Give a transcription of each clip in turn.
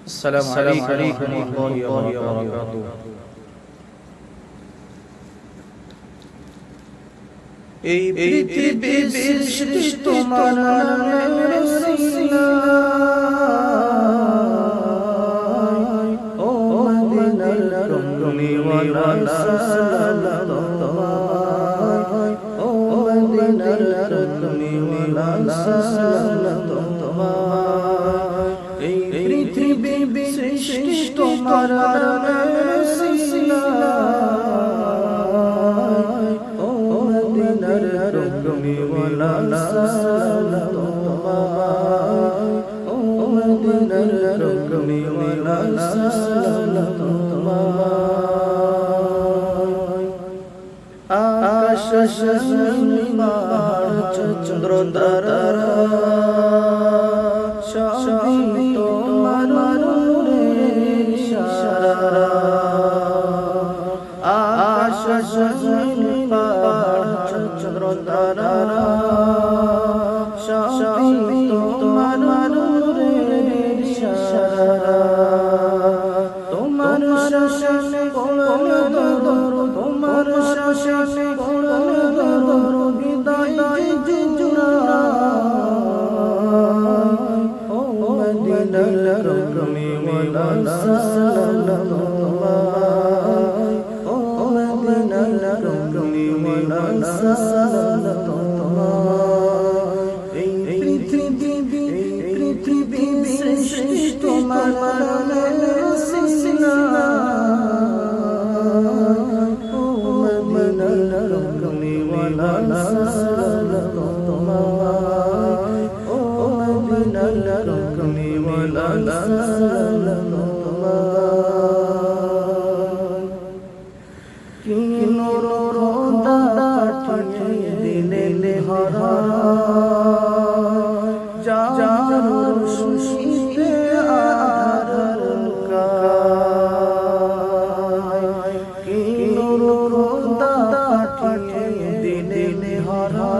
السلام عليكم ورحمة الله وبركاته. এই পৃথিবীর সৃষ্টি তোমার নামের রসিলায়, ও মদিনার কমলিওয়ালা সালাম তোমায়, ও মদিনার কমলিওয়ালা সালাম তোমায়। এই পৃথিবীর সৃষ্টি তোমার নামের রসিলায়, ও মদিনার কমলিওয়ালা সালাম তোমায়, ও মদিনার কমলিওয়ালা সালাম তোমায়। আকাশ জমিন পাহাড় চন্দ্র তারা সবই তোমার নূরের ইশারা। আকাশ জমিন পাহাড় চন্দ্র তারা সবই তোমার নূরের ইশারা। তোমার শাসনে কোরআন দরুদ, তোমার শাসনে কোরআন দরুদ হৃদয় জুড়ায়, ও মদিনার কমলিওয়ালা সালাম তোমায়, ও মদিনার কমলিওয়ালা সালাম তোমায়। এই পৃথিবীর সৃষ্টি তোমার নামের রসিলায়, ও মদিনার কমলিওয়ালা সালাম তোমায়, ও মদিনার কমলিওয়ালা সালাম তোমায়। কি নূর রোদা পাঠিয়ে দিলে হরা, যার খুশিতে আধার লুকায়। কি নূর রোদা পাঠিয়ে দিলে হরা,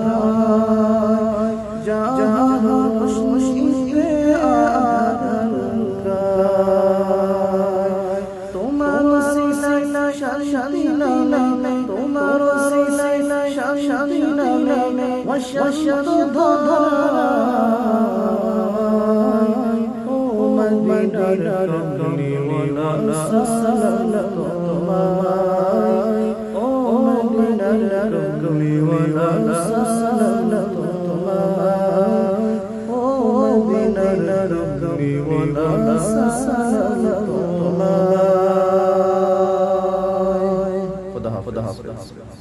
যার খুশিতে আধার লুকায়। তোমার সিনা শান্তি নামে, তোমার সিনা শান্তি নামে ওয়াশাদ ধরায়, ও মদিনার কমলিওয়ালা সালাম তোমায়, ও মদিনার কমলিওয়ালা সালাম তোমায়, ও মদিনার কমলিওয়ালা সালাম তোমায়। খুদা হাফেজ।